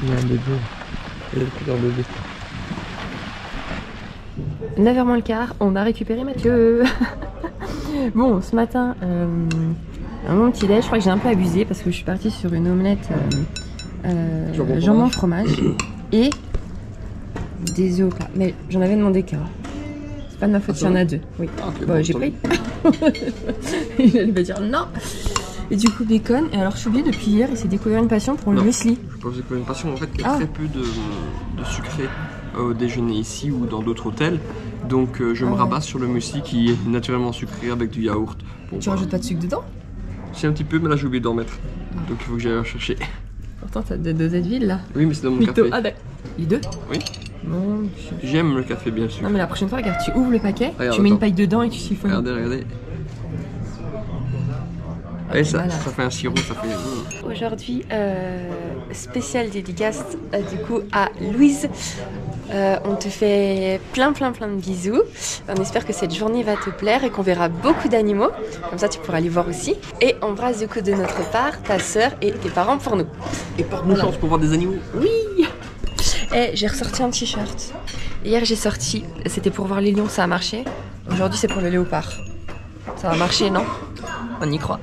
Il y a un bébé. Il y a plusieurs bébés. 9h moins le quart, on a récupéré Mathieu. Bon, ce matin, à mon petit déj, je crois que j'ai un peu abusé parce que je suis partie sur une omelette jambon fromage et des œufs au plat. Mais j'en avais demandé qu'un. C'est pas de ma faute, il y en a deux. Oui. Ah, okay, bon, bon, j'ai pris. Il va dire non. Et du coup, bacon. Et alors, je suis oubliée, depuis hier, il s'est découvert une passion pour le muesli. Je pense que j'ai découvert une passion. En fait, il y a très peu de sucré au déjeuner ici ou dans d'autres hôtels. Donc, je me rabats sur le muesli qui est naturellement sucré avec du yaourt. Bon, Tu rajoutes pas de sucre dedans? Si, un petit peu, mais là, j'ai oublié d'en mettre. Donc, il faut que j'aille chercher. Pourtant, t'as des dosettes vides là. Oui, mais c'est dans mon café. Ah, d'accord. Les deux? Oui. Mon Dieu. J'aime le café, bien sûr. Non, mais la prochaine fois, regarde, tu ouvres le paquet, Regarde, tu mets une attends. paille dedans et tu siphonnes. Regardez. Ah, Et ça voilà. fait un sirop, ça fait... Aujourd'hui, spécial dédicace du coup à Louise. On te fait plein de bisous. On espère que cette journée va te plaire et qu'on verra beaucoup d'animaux. Comme ça, tu pourras les voir aussi. Et embrasse du coup de notre part ta sœur et tes parents pour nous. Et porte-nous chance pour voir des animaux. Oui. Et j'ai ressorti un t-shirt. Hier, j'ai sorti, c'était pour voir les lions, ça a marché. Aujourd'hui, c'est pour le léopard. Ça va marcher, non? On y croit.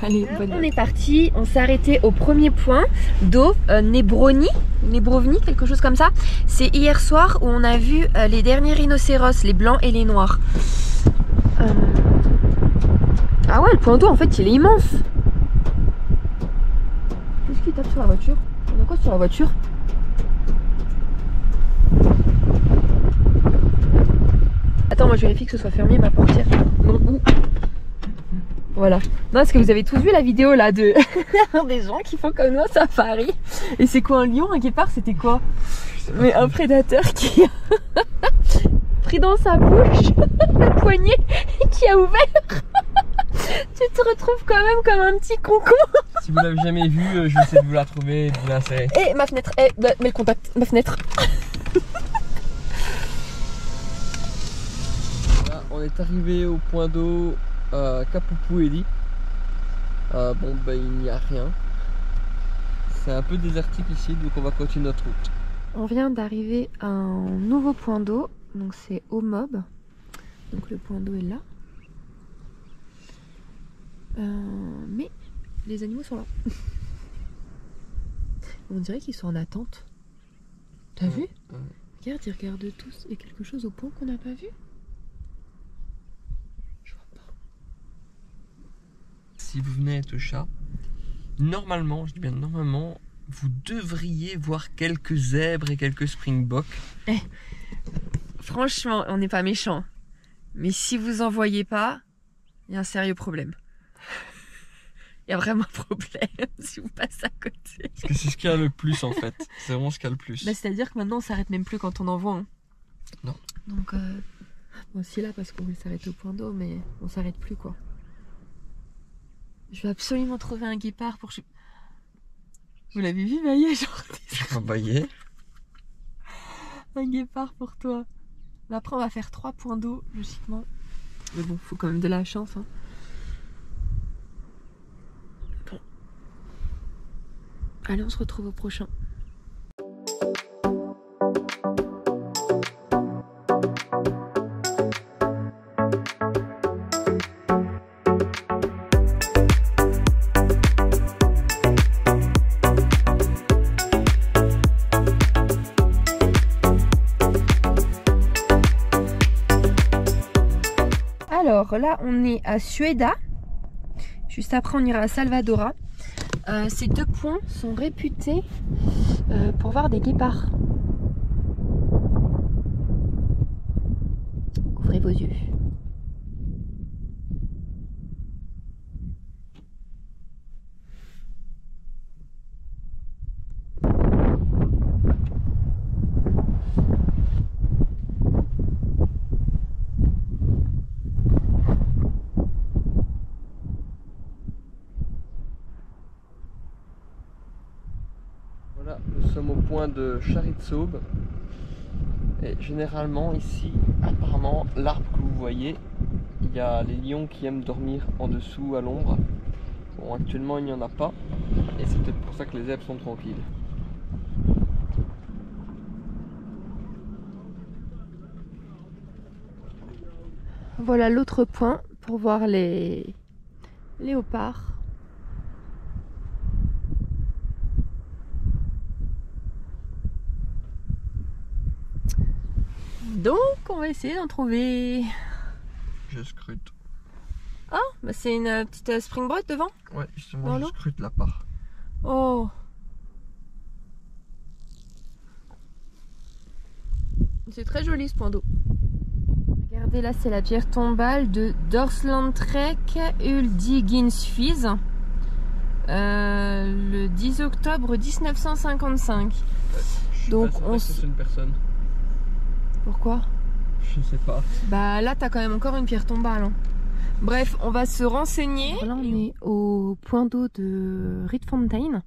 Allez, bonne nuit. On est parti, on s'est arrêté au premier point d'eau, Nebrovny, quelque chose comme ça. C'est hier soir où on a vu les derniers rhinocéros, les blancs et les noirs. Ah ouais, le point d'eau en fait il est immense. Qu'est-ce qu'il tape sur la voiture? On a quoi sur la voiture? Attends, moi je vérifie que ce soit fermé ma portière. Non, où? Voilà. Non, est-ce que vous avez tous vu la vidéo là de des gens qui font comme moi safari? Et c'est quoi un lion, un guépard? C'était quoi? Mais un prédateur qui a pris dans sa bouche la poignée et qui a ouvert. Tu te retrouves quand même comme un petit concon. Si vous l'avez jamais vu, je vais essayer de vous la trouver et de vous l'insérer. Et ma fenêtre, mets le contact, ma fenêtre. Là, on est arrivé au point d'eau Kapupueli. Bon, ben il n'y a rien. C'est un peu désertique ici, donc on va continuer notre route. On vient d'arriver à un nouveau point d'eau, donc c'est Omob. Donc le point d'eau est là. Mais les animaux sont là. On dirait qu'ils sont en attente. T'as vu? Regarde, ils regardent tous. Il y a quelque chose au pont qu'on n'a pas vu? Je vois pas. Si vous venez être au chat, normalement, je dis bien normalement, vous devriez voir quelques zèbres et quelques springboks. Franchement, on n'est pas méchants. Mais si vous en voyez pas, il y a un sérieux problème. Il y a vraiment un problème si vous passez à côté. Parce que c'est ce qu'il y a le plus en fait. C'est vraiment ce qu'il y a le plus. Bah, c'est-à-dire que maintenant on s'arrête même plus quand on en voit. Hein. Non. Donc, bon, si là parce qu'on voulait s'arrêter au point d'eau, mais on s'arrête plus quoi. Je vais absolument trouver un guépard pour. Vous l'avez vu, Maïa, genre. Un baillet. Un guépard pour toi. Là, après, on va faire 3 points d'eau, logiquement. Mais bon, faut quand même de la chance. Hein. Bon. Allez, on se retrouve au prochain. Alors là, on est à Sueda. Juste après, on ira à Salvadora. Ces 2 points sont réputés pour voir des guépards. Ouvrez vos yeux. Voilà, nous sommes au point de Charitzob. Et généralement ici, apparemment, l'arbre que vous voyez, il y a les lions qui aiment dormir en dessous à l'ombre. Bon, actuellement il n'y en a pas. Et c'est peut-être pour ça que les zèbres sont tranquilles. Voilà l'autre point pour voir les léopards. Donc on va essayer d'en trouver. Je scrute. Ah, bah c'est une petite springbok devant. Ouais, justement, je scrute la part. Oh. C'est très joli ce point d'eau. Regardez là, c'est la pierre tombale de Dorslandtrek Uldiginsfiz. Le 10 octobre 1955. Donc on c'est une personne. Pourquoi? Je sais pas. Bah là t'as quand même encore une pierre tombale. Hein. Bref, on va se renseigner. Là on est au point d'eau de Rietfontein.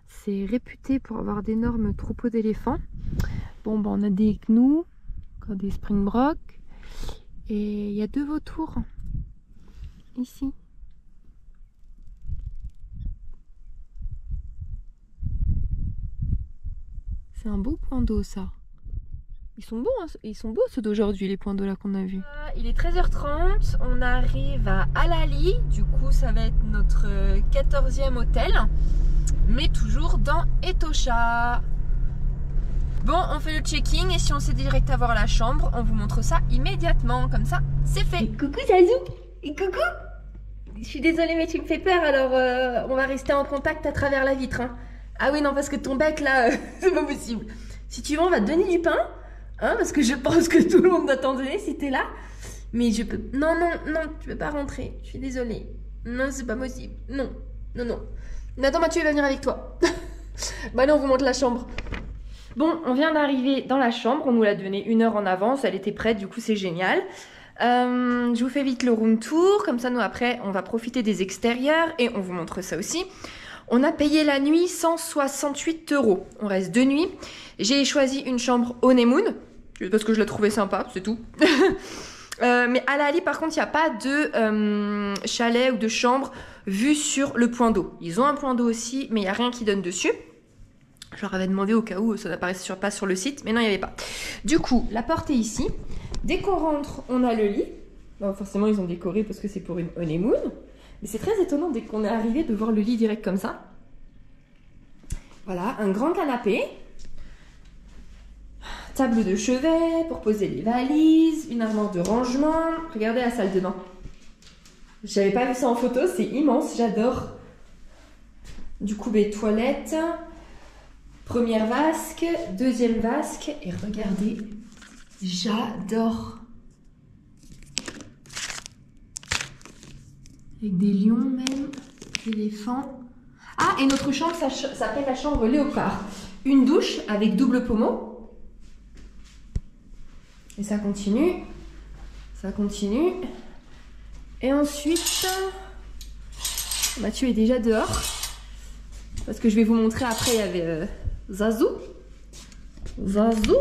C'est réputé pour avoir d'énormes troupeaux d'éléphants. Bon bah on a des gnous, encore des springbok. Et il y a 2 vautours. Ici. C'est un beau point d'eau ça. Ils sont beaux, hein. Ils sont beaux ceux d'aujourd'hui, les points d'eau là qu'on a vus. Il est 13h30, on arrive à Alali, du coup ça va être notre 14e hôtel, mais toujours dans Etosha. Bon, on fait le check-in et si on sait direct avoir la chambre, on vous montre ça immédiatement, comme ça c'est fait. Et coucou Zazou. Et coucou. Je suis désolée mais tu me fais peur, alors on va rester en contact à travers la vitre. Hein. Ah oui non, parce que ton bec là, c'est pas possible. Si tu veux on va te donner du pain. Hein, parce que je pense que tout le monde va t'en donner si t'es là. Mais je peux... Non, non, non, tu peux pas rentrer. Je suis désolée. Non, c'est pas possible. Non, non, non. Nathan Mathieu va venir avec toi. Bah non, on vous montre la chambre. Bon, on vient d'arriver dans la chambre. On nous l'a donnée 1 heure en avance. Elle était prête, du coup c'est génial. Je vous fais vite le room tour. Comme ça, nous après, on va profiter des extérieurs. Et on vous montre ça aussi. On a payé la nuit 168 €. On reste 2 nuits. J'ai choisi une chambre honeymoon, parce que je la trouvais sympa, c'est tout. Mais à Alali, par contre, il n'y a pas de chalet ou de chambre vue sur le point d'eau. Ils ont un point d'eau aussi, mais il n'y a rien qui donne dessus. Je leur avais demandé au cas où ça n'apparaissait pas sur le site, mais non, il n'y avait pas. Du coup, la porte est ici. Dès qu'on rentre, on a le lit. Bon, forcément, ils ont décoré parce que c'est pour une honeymoon. Mais c'est très étonnant dès qu'on est arrivé de voir le lit direct comme ça. Voilà, un grand canapé. Table de chevet pour poser les valises. Une armoire de rangement. Regardez la salle de bain. J'avais pas vu ça en photo, c'est immense, j'adore. Du coup, les toilettes. Première vasque, deuxième vasque. Et regardez, j'adore. Avec des lions même, éléphants. Ah, et notre chambre, ça s'appelle la chambre léopard. Une douche avec double pommeau. Et ça continue. Ça continue. Et ensuite, Mathieu est déjà dehors. Parce que je vais vous montrer après, il y avait Zazou. Zazou.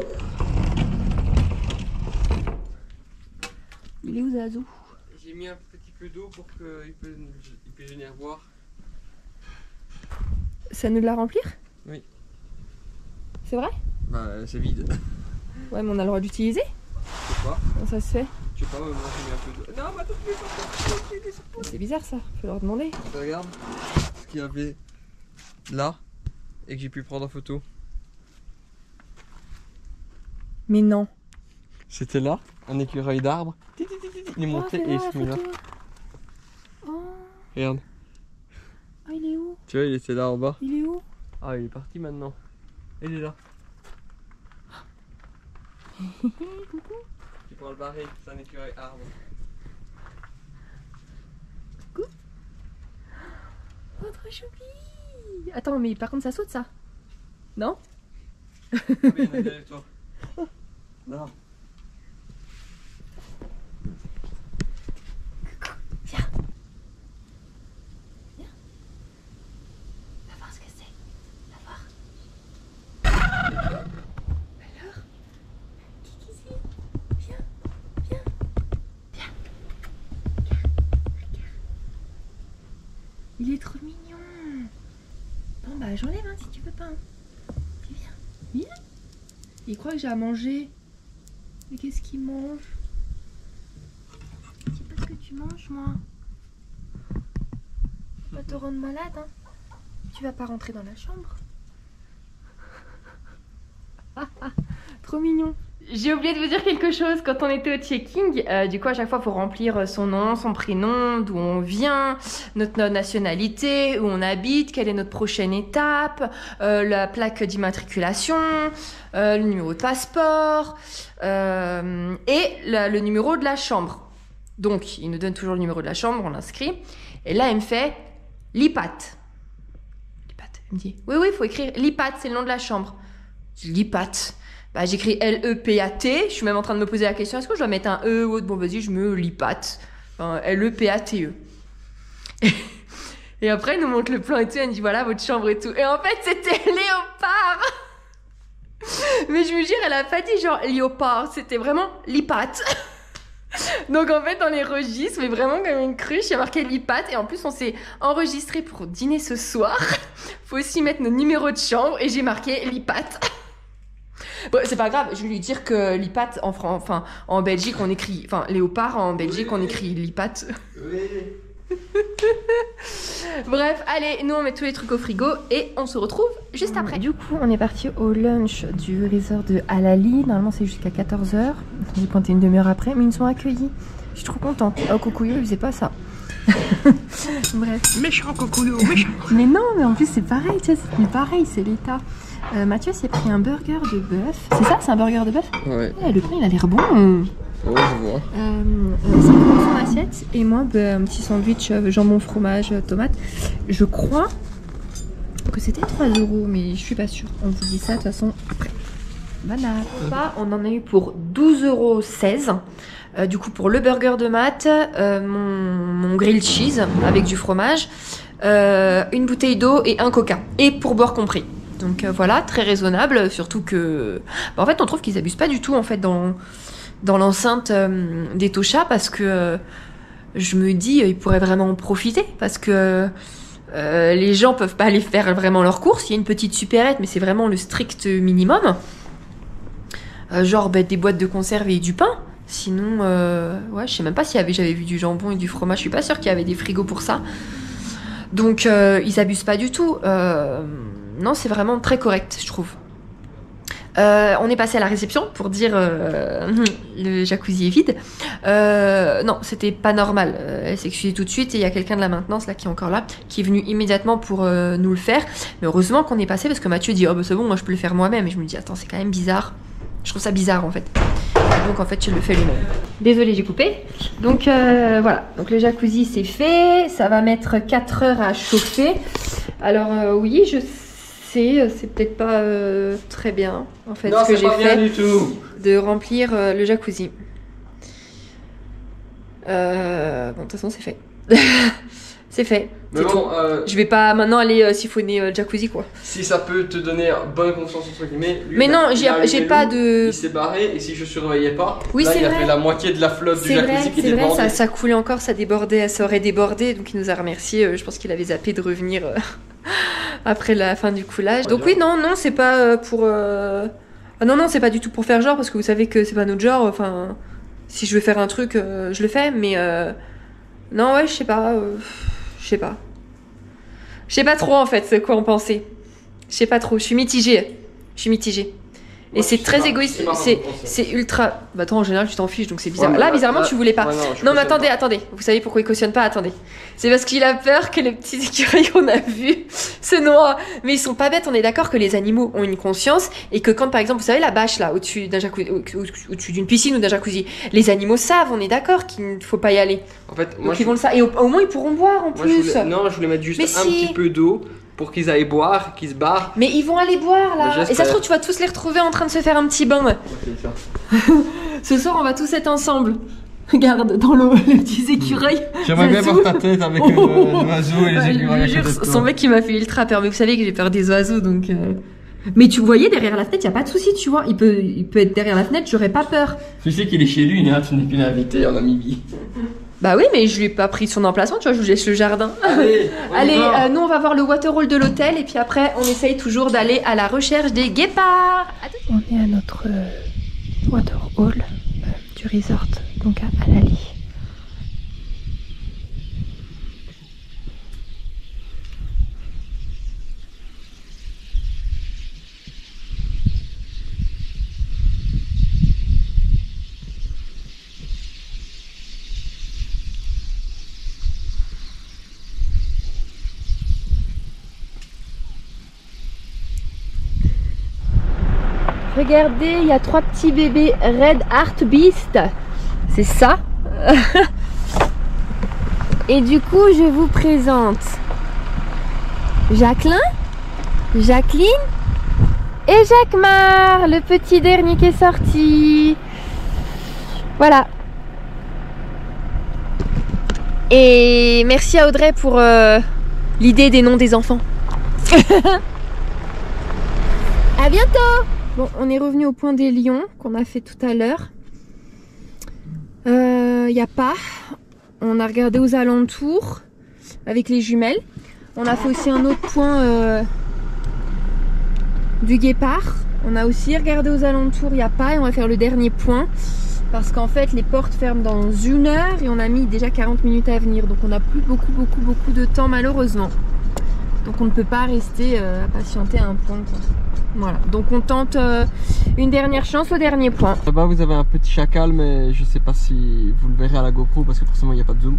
Il est où Zazou? J'ai mis un petit peu d'eau pour qu'il puisse venir boire. Ça nous l'a remplir? Oui. C'est vrai? Bah c'est vide. Ouais, mais on a le droit d'utiliser? Je sais pas. Comment ça se fait? Je sais pas, moi j'ai mis un peu d'eau. Non, mais attends, tu veux pas. C'est bizarre ça, faut leur demander. Regarde ce qu'il y avait là et que j'ai pu prendre en photo. Mais non. C'était là, un écureuil d'arbre. Il est monté et il se met là. Oh. Regarde. Ah, il est où? Tu vois, il était là en bas. Il est où? Ah, il est parti maintenant. Il est là. Coucou. Tu pourras le barrer, c'est un écureuil arbre. Coucou. Oh, trop choupi. Attends, mais par contre, ça saute ça? Non? Ah, mais il y en a derrière toi. Là. Viens. Viens. Va voir ce que c'est. Va voir. Alors? Qu'est-ce que c'est? Viens. Viens. Viens. Regarde. Il est trop mignon. Bon bah j'enlève hein, si tu veux pas. Hein. Viens. Viens. Il croit que j'ai à manger. Mais qu'est-ce qu'il mange? Lâche-moi. Tu vas te rendre malade, hein. Tu vas pas rentrer dans la chambre. Trop mignon. J'ai oublié de vous dire quelque chose quand on était au check-in. Du coup, à chaque fois, il faut remplir son nom, son prénom, d'où on vient, notre nationalité, où on habite, quelle est notre prochaine étape, la plaque d'immatriculation, le numéro de passeport et le numéro de la chambre. Donc, il nous donne toujours le numéro de la chambre, on l'inscrit. Et là, elle me fait l'IPAT. L'IPAT, elle me dit, oui, il faut écrire l'IPAT, c'est le nom de la chambre. L'IPAT. Bah, j'écris L-E-P-A-T. Je suis même en train de me poser la question, est-ce que je dois mettre un E ou autre? Bon, vas-y, je mets l'IPAT. Enfin, L-E-P-A-T-E. Et après, elle nous montre le plan et tout. Elle me dit, voilà, votre chambre et tout. Et en fait, c'était léopard. Mais je vous jure, elle a pas dit genre léopard. C'était vraiment l'IPAT. Donc en fait, dans les registres, mais vraiment comme une cruche, il y a marqué l'IPAT. Et en plus, on s'est enregistré pour dîner ce soir. Faut aussi mettre nos numéros de chambre. Et j'ai marqué l'IPAT. Bon, c'est pas grave, je vais lui dire que l'IPAT en Belgique on écrit, enfin léopard en Belgique on écrit l'IPAT. Oui. Bref, allez, nous on met tous les trucs au frigo et on se retrouve juste après. Du coup, on est parti au lunch du resort de Alali. Normalement c'est jusqu'à 14h. J'ai pointé une demi-heure après, mais ils nous sont accueillis. Je suis trop contente. Au Cocoyo, ils faisaient pas ça. Bref. Méchant Cocoyo, méchant. Mais non, mais en plus c'est pareil, tu sais, c'est pareil, c'est l'État. Mathieu s'est pris un burger de bœuf. C'est ça, c'est un burger de bœuf? Ouais. Le pain il a l'air bon. Ouais, je vois. C'est son assiette. Et moi, un petit sandwich jambon, fromage, tomate. Je crois que c'était 3 €, mais je suis pas sûre. On vous dit ça de toute façon après. Voilà. On en a eu pour 12,16 €. Du coup, pour le burger de maths, mon grilled cheese avec du fromage, une bouteille d'eau et un coca. Et pour boire compris. Donc voilà, très raisonnable, surtout que... en fait, on trouve qu'ils abusent pas du tout en fait dans l'enceinte des Tosha parce que je me dis, ils pourraient vraiment en profiter parce que les gens peuvent pas aller faire vraiment leurs courses. Il y a une petite supérette, mais c'est vraiment le strict minimum. Genre des boîtes de conserve et du pain. Sinon, ouais, je sais même pas s'il y avait... J'avais vu du jambon et du fromage, je suis pas sûre qu'il y avait des frigos pour ça. Donc, ils abusent pas du tout. Non, c'est vraiment très correct, je trouve. On est passé à la réception pour dire le jacuzzi est vide. Non, c'était pas normal. Elle s'est excusée tout de suite et il y a quelqu'un de la maintenance là qui est encore là, qui est venu immédiatement pour nous le faire. Mais heureusement qu'on est passé parce que Mathieu dit oh bah c'est bon, moi je peux le faire moi-même. Et je me dis attends, c'est quand même bizarre. Je trouve ça bizarre en fait. Donc en fait, je le fais lui-même. Désolée, j'ai coupé. Donc voilà. Donc le jacuzzi c'est fait. Ça va mettre 4 heures à chauffer. Alors oui, je sais. C'est peut-être pas très bien en fait ce que j'ai fait de remplir le jacuzzi. Bon, de toute façon c'est fait. C'est fait. Mais bon, je vais pas maintenant aller siphonner le jacuzzi quoi. Si ça peut te donner bonne conscience entre guillemets. Lui, mais non, j'ai pas de. Il s'est barré et si je surveillais pas, oui, là il vrai. a fait la moitié de la flotte du jacuzzi qui débordait. C'est vrai, ça coulait encore, ça débordait, ça aurait débordé, donc il nous a remercié. Je pense qu'il avait zappé de revenir après la fin du coulage. Donc oui, non, c'est pas pour. Ah non, c'est pas du tout pour faire genre parce que vous savez que c'est pas notre genre. Enfin, si je veux faire un truc, je le fais, mais non, ouais, je sais pas. Je sais pas trop en fait quoi en penser. Je sais pas trop, je suis mitigée. Et ouais, c'est très égoïste, c'est ultra... Bah attends, en général tu t'en fiches donc c'est bizarre. Ouais, là bizarrement tu voulais pas. Ouais, non mais attendez, vous savez pourquoi il cautionne pas? Attendez. C'est parce qu'il a peur que les petits écureuils qu'on a vus se noient. Mais ils sont pas bêtes, on est d'accord que les animaux ont une conscience et que quand par exemple, vous savez la bâche là, au-dessus d'un jacuzzi, au-dessus d'une piscine ou d'un jacuzzi, les animaux savent, on est d'accord qu'il ne faut pas y aller. En fait, moi, donc ils vont le savoir. Et au moins ils pourront boire en plus. Je voulais mettre juste un petit peu d'eau. Pour qu'ils aillent boire, qu'ils se barrent. Mais ils vont aller boire là. Et ça se trouve, tu vas tous les retrouver en train de se faire un petit bain. Okay, ça. Ce soir, on va tous être ensemble. Regarde, dans l'eau, les petits écureuils. J'aimerais bien voir ta tête avec l'oiseau et les écureuils. Son mec, il m'a fait ultra peur. Mais vous savez que j'ai peur des oiseaux, donc. Mais tu voyais derrière la fenêtre, y a pas de souci, tu vois. Il peut être derrière la fenêtre, j'aurais pas peur. Tu sais qu'il est chez lui, tu n'es qu'une invitée en Namibie. Bah oui, mais je lui ai pas pris son emplacement, tu vois, je vous laisse le jardin. Allez, nous on va voir le waterhole de l'hôtel et puis après on essaye toujours d'aller à la recherche des guépards. On est à notre waterhole du resort, donc à Alali. regardez, il y a 3 petits bébés Red Heart Beast. C'est ça. Et du coup, je vous présente Jacqueline, Jacqueline et Jacquemart, le petit dernier qui est sorti. Voilà. Et merci à Audrey pour l'idée des noms des enfants. À bientôt. Bon, on est revenu au point des lions qu'on a fait tout à l'heure. Il n'y a pas. On a regardé aux alentours avec les jumelles. On a fait aussi un autre point du guépard. On a aussi regardé aux alentours, il n'y a pas. Et on va faire le dernier point. Parce qu'en fait, les portes ferment dans 1 heure et on a mis déjà 40 minutes à venir. Donc on n'a plus beaucoup de temps malheureusement. Donc on ne peut pas rester à patienter à un point, quoi. Voilà, donc on tente une dernière chance au dernier point. Là-bas vous avez un petit chacal, mais je sais pas si vous le verrez à la GoPro parce que forcément il n'y a pas de zoom.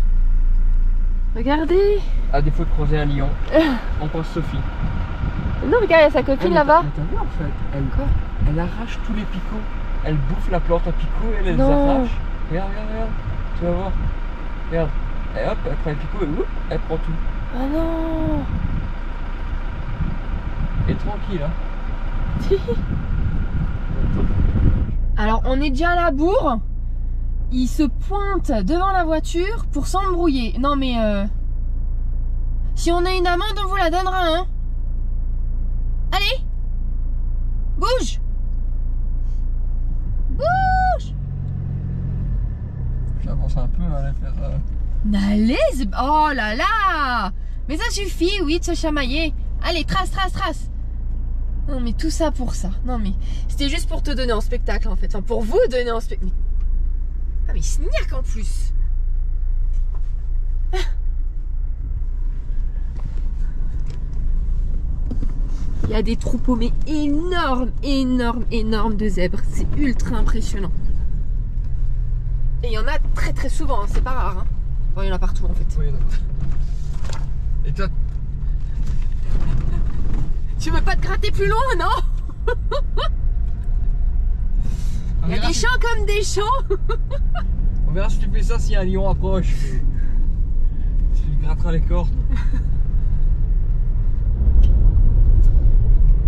Regardez. À défaut de croiser un lion, on pense Sophie. Non, regarde, il y a sa copine là-bas. T'as vu en fait, elle arrache tous les picots. Elle bouffe la plante à picots et elle les arrache. Regarde, tu vas voir. Regarde, et hop, elle prend les picots et oup, elle prend tout. Ah non. Et tranquille hein. Alors on est déjà à la bourre. Il se pointe devant la voiture pour s'embrouiller. Non mais si on a une amende on vous la donnera hein. Allez. Bouge. Bouge. J'avance un peu, allez faire Allez. Oh là là. Mais ça suffit oui de se chamailler. Allez trace. Non mais tout ça pour ça. Non mais c'était juste pour te donner en spectacle en fait. Enfin pour vous donner en spectacle. Ah mais snack en plus. Il y a des troupeaux mais énormes de zèbres. C'est ultra impressionnant. Et il y en a très souvent, hein. C'est pas rare. Hein. Bon, il y en a partout en fait. Oui, non. Et toi? Tu veux pas te gratter plus loin, non? Il y a des champs comme des champs. On verra si tu fais ça si un lion approche. Tu lui gratteras les cornes.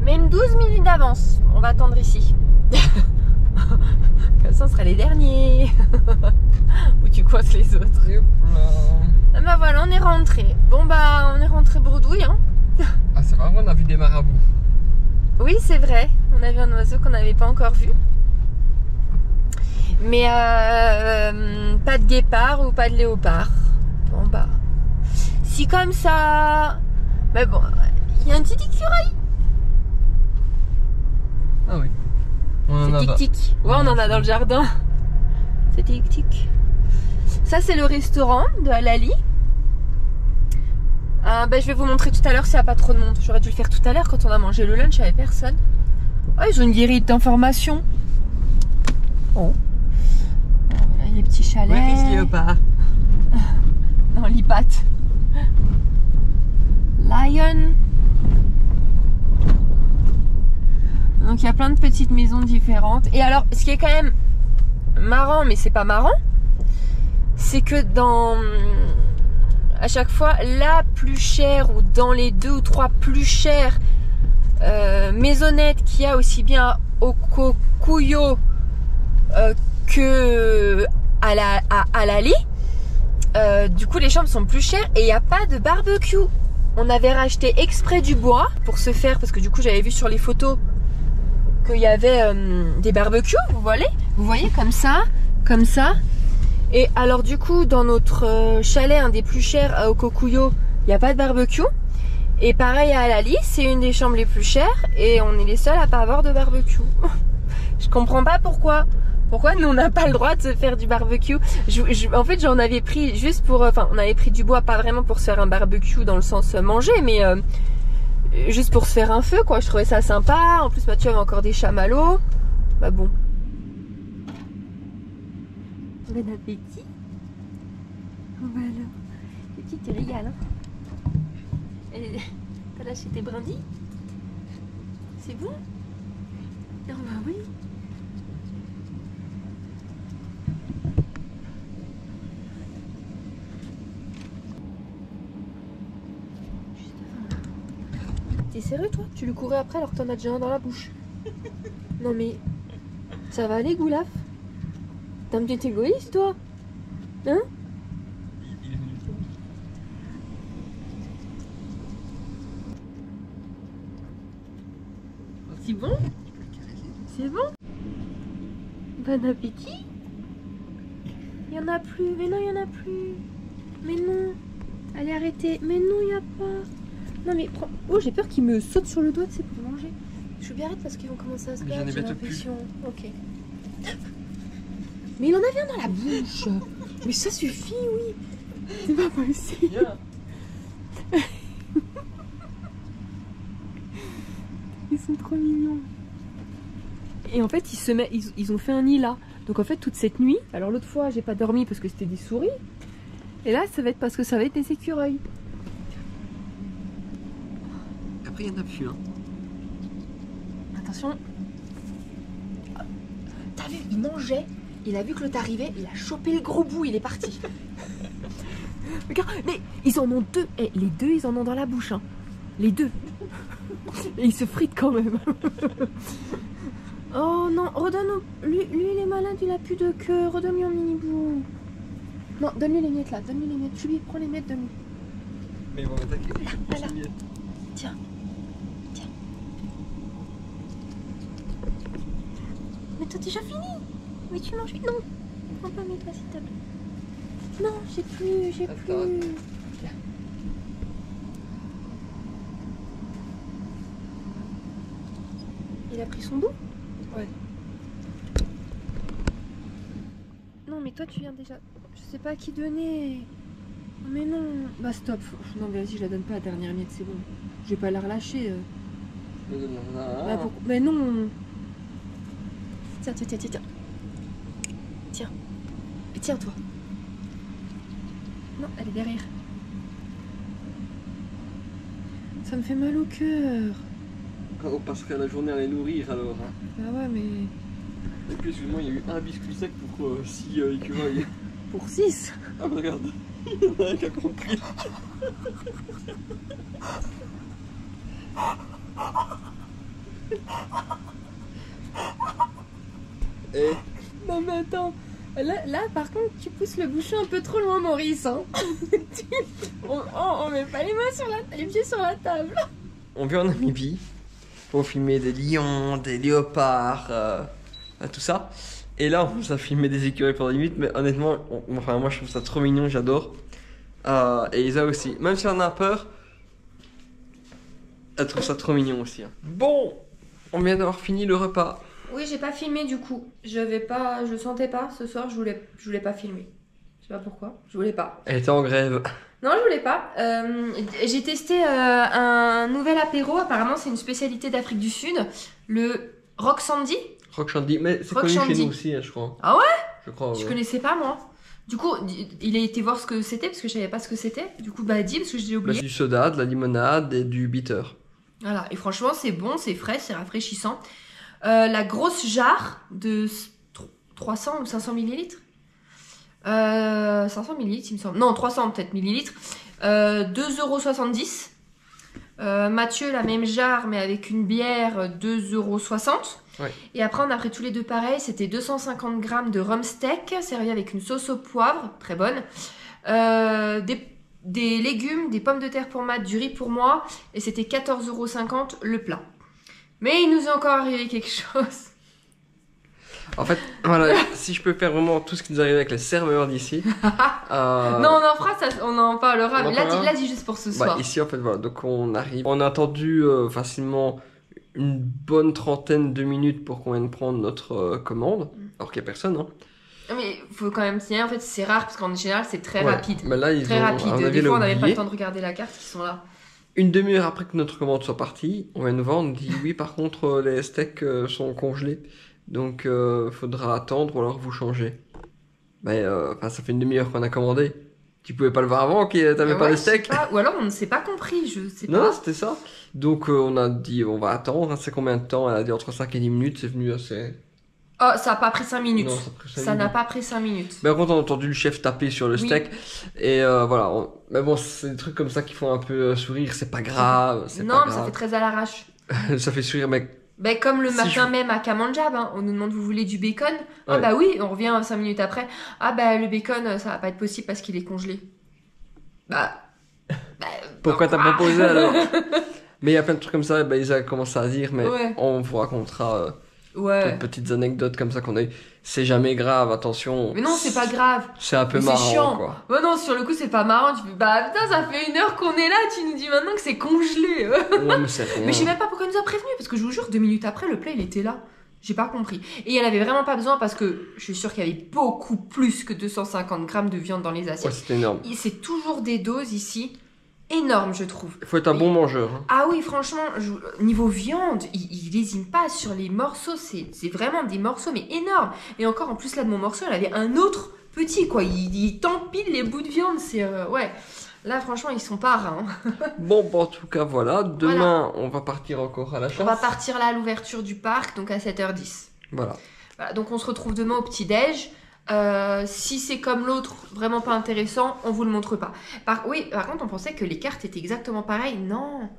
Même 12 minutes d'avance. On va attendre ici. Comme ça, on sera les derniers. Ou tu coinces les autres. Ah bah voilà, on est rentré. Bon bah, on est rentré bredouille, hein. Ah c'est vrai, on a vu des marabouts. Oui c'est vrai, on a vu un oiseau qu'on n'avait pas encore vu. Mais pas de guépard ou pas de léopard. Bon bah, si comme ça. Mais bon, il y a un petit écureuil. Ah oui. C'est tic-tic. Ouais, on en a dans le jardin. C'est tic-tic. Ça c'est le restaurant de Halali. Je vais vous montrer tout à l'heure s'il n'y a pas trop de monde. J'aurais dû le faire tout à l'heure quand on a mangé le lunch avec personne. Oh, ils ont une guérite d'information. Oh. Voilà, les petits chalets. Ouais, is léopard. Non, lipat. Lion. Donc il y a plein de petites maisons différentes. Et alors, ce qui est quand même marrant, mais c'est pas marrant, c'est que à chaque fois, la plus chère ou dans les 2 ou 3 plus chères maisonnettes qu'il y a aussi bien au Cocuyo que à Halali, du coup les chambres sont plus chères et il n'y a pas de barbecue. On avait racheté exprès du bois pour se faire, parce que du coup j'avais vu sur les photos qu'il y avait des barbecues, vous voyez comme ça. Et alors du coup dans notre chalet, un des plus chers au Cocuyo, il n'y a pas de barbecue. Et pareil à Halali, c'est une des chambres les plus chères et on est les seuls à pas avoir de barbecue. Je comprends pas pourquoi. Pourquoi nous on n'a pas le droit de se faire du barbecue. En fait j'en avais pris juste pour... Enfin on avait pris du bois, pas vraiment pour se faire un barbecue dans le sens manger, mais juste pour se faire un feu quoi. Je trouvais ça sympa. En plus Mathieu avait encore des chamallows. Bah bon. Bon appétit. Voilà. Les petits tu régales hein. T'as lâché tes brindilles? C'est bon? Ah bah oui. T'es sérieux toi? Tu lui courais après alors que t'en as déjà un dans la bouche. Non mais... Ça va aller Goulaf? T'es un petit égoïste toi? Hein? C'est bon? C'est bon? Bon appétit? Il y en a plus, mais non, il y en a plus. Mais non. Allez, arrêtez. Mais non, il n'y a pas. Non, mais prends. Oh, j'ai peur qu'il me saute sur le doigt, c'est pour manger. Je suis bien arrête parce qu'ils vont commencer à se battre, j'ai l'impression. Ok. Mais il en avait un dans la bouche. Mais ça suffit, oui. C'est pas possible. Viens. Ils sont trop mignons. Et en fait, ils ont fait un nid là. Donc en fait, toute cette nuit, alors l'autre fois, j'ai pas dormi parce que c'était des souris. Et là, ça va être parce que ça va être des écureuils. Après, il y en a plus, hein. Attention. T'as vu, il mangeait. Il a vu que l'autre arrivait. Il a chopé le gros bout. Il est parti. Regarde, mais ils en ont deux. Et les deux, ils en ont dans la bouche. Hein. Les deux. Et ils se fritent quand même. Oh non, redonne-nous. Lui, il est malade, il a plus de queue. Redonne-lui un mini bout. Non, donne-lui les miettes là. Donne-lui les miettes. Julie, prends les miettes, donne-lui. Mais ils vont m'attaquer. Voilà. Tiens. Tiens. Mais t'as déjà fini. Mais tu manges. Non. Prends pas mes doigts, s'il te plaît. Non, j'ai plus. Attends. Tiens. Il a pris son bout? Ouais. Non, mais toi, tu viens déjà. Je sais pas à qui donner. Mais non. Bah, stop. Non, mais vas-y, je la donne pas à la dernière miette, c'est bon. Je vais pas la relâcher. Bah, mais non. Tiens, tiens, tiens, tiens, tiens. Tiens. Et tiens, toi. Non, elle est derrière. Ça me fait mal au cœur. Quand on passerait la journée à les nourrir alors. Hein. Bah ouais, mais... Et puis excuse-moi, il y a eu un biscuit sec pour 6 écureuils. Pour 6. Ah bah regarde, il y en a un qui a compris. Eh. Non mais attends, là par contre tu pousses le bouchon un peu trop loin Maurice hein. on met pas les mains sur les pieds sur la table. On vient en Namibie pour filmer des lions, des léopards, tout ça. Et là on a filmé des écureuils pendant 10 minutes, mais honnêtement, enfin moi je trouve ça trop mignon, j'adore. Et Isa aussi, même si elle en a peur, elle trouve ça trop mignon aussi. Hein. Bon, on vient d'avoir fini le repas. Oui, j'ai pas filmé du coup. Je sentais pas ce soir, je voulais pas filmer. Je sais pas pourquoi, je voulais pas. Elle était en grève. Non, je voulais pas. J'ai testé un nouvel apéro, apparemment c'est une spécialité d'Afrique du Sud, le Rock Sandy. Rock Shandy, mais c'est connu chez nous aussi, hein, je crois. Ah ouais? Je crois. Je connaissais pas moi. Du coup, il a été voir ce que c'était parce que je savais pas ce que c'était. Du coup, bah dis parce que j'ai oublié. Bah, du soda, de la limonade et du bitter. Voilà, et franchement, c'est bon, c'est frais, c'est rafraîchissant. La grosse jarre de 300 ou 500 millilitres. 500 millilitres, il me semble. Non, 300 peut-être millilitres. 2,70 €. Mathieu, la même jarre, mais avec une bière, 2,60 €. Ouais. Et après, on a pris tous les deux pareil. C'était 250 g de rhum steak, servi avec une sauce au poivre, très bonne. Des légumes, des pommes de terre pour Matt, du riz pour moi. Et c'était 14,50 € le plat. Mais il nous est encore arrivé quelque chose. En fait, voilà, si je peux faire vraiment tout ce qui nous arrive avec les serveurs d'ici. Non, on en fera ça, on en parlera. Mais là, dis juste pour ce soir. Ici, en fait, voilà, donc on arrive. On a attendu facilement une bonne trentaine de minutes pour qu'on vienne prendre notre commande. Alors qu'il n'y a personne, hein. Mais il faut quand même signaler, en fait, c'est rare parce qu'en général, c'est très rapide. Mais là, très rapide. Des fois, on n'avait pas le temps de regarder la carte, ils sont là. Une demi-heure après que notre commande soit partie, on vient nous voir, on nous dit oui, par contre, les steaks sont congelés. Donc, faudra attendre ou alors vous changer. Mais ça fait une demi-heure qu'on a commandé. Tu pouvais pas le voir avant que t'avais pas Ouais, le je sais steak? pas. Ou alors on ne s'est pas compris, je sais Non, pas. c'était ça. Donc on a dit on va attendre, hein, c'est combien de temps? Elle a dit entre 5 et 10 minutes, c'est venu assez... Oh, ça a pas pris 5 minutes. Non, ça a pris 5 Ça n'a minutes. pas pris 5 minutes. Mais par contre on a entendu le chef taper sur le Oui. steak. Et voilà, mais bon c'est des trucs comme ça qui font un peu sourire, c'est pas grave. C'est Non, pas mais ça grave. fait très à l'arrache. Ça fait sourire mec. Ben, comme le Si matin je- même à Kamanjab, hein, on nous demande vous voulez du bacon? Ah Ouais. bah oui, on revient 5 minutes après. Ah bah le bacon ça va pas être possible parce qu'il est congelé. Bah... Pourquoi t'as quoi proposé alors? Mais il y a plein de trucs comme ça, bah, Isa a commencé à dire, mais Ouais. on vous racontera Ouais. quelques petites anecdotes comme ça qu'on a eu. C'est jamais grave, attention. Mais non, c'est pas grave. C'est un peu Mais c'est marrant chiant. quoi. Ouais, non, sur le coup, c'est pas marrant. Tu fais, bah putain, ça fait 1 heure qu'on est là, tu nous dis maintenant que c'est congelé. Ouais, mais c'est rien. Mais je sais même pas pourquoi il nous a prévenu, parce que je vous jure, 2 minutes après, le plat il était là. J'ai pas compris. Et il y en avait vraiment pas besoin parce que je suis sûre qu'il y avait beaucoup plus que 250 grammes de viande dans les Ouais, assiettes. c'est énorme. C'est toujours des doses ici énormes, je trouve. Il faut être un bon mangeur. Hein. Ah oui, franchement, niveau viande, il lésine pas sur les morceaux. C'est vraiment des morceaux, mais énormes. Et encore, en plus, là, de mon morceau, elle avait un autre petit, quoi. Il t'empile les bouts de viande. C'est... ouais. Là, franchement, ils sont pas rares. Hein. Bon, bah, en tout cas, voilà. Demain, on va partir encore à la chasse. On va partir là à l'ouverture du parc, donc à 7h10. Voilà. Voilà, donc on se retrouve demain au petit-déj. Si c'est comme l'autre, vraiment pas intéressant, on vous le montre pas. Par contre, on pensait que les cartes étaient exactement pareilles. Non.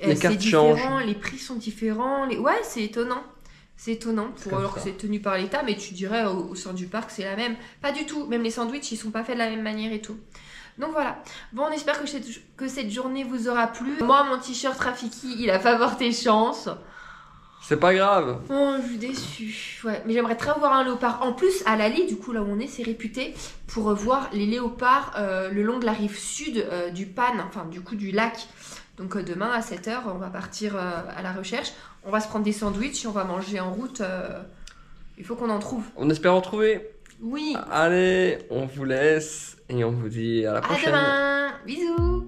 Les C'est cartes différent, changent. les prix sont différents. Ouais, c'est étonnant. C'est étonnant, comme alors que ça. c'est tenu par l'État, mais tu dirais au sein du parc, c'est la même. Pas du tout. Même les sandwichs, ils sont pas faits de la même manière et tout. Donc voilà. Bon, on espère que cette journée vous aura plu. Moi, mon t-shirt Rafiki, il a pas porté chance. C'est pas grave. Oh, je suis déçue. Ouais, mais j'aimerais très voir un léopard. En plus, à Lali, du coup, là où on est, c'est réputé pour voir les léopards le long de la rive sud du Pan, enfin, du coup, du lac. Donc demain, à 7h, on va partir à la recherche. On va se prendre des sandwichs et on va manger en route. Il faut qu'on en trouve. On espère en trouver. Oui. Allez, on vous laisse et on vous dit à la À prochaine. demain. Bisous.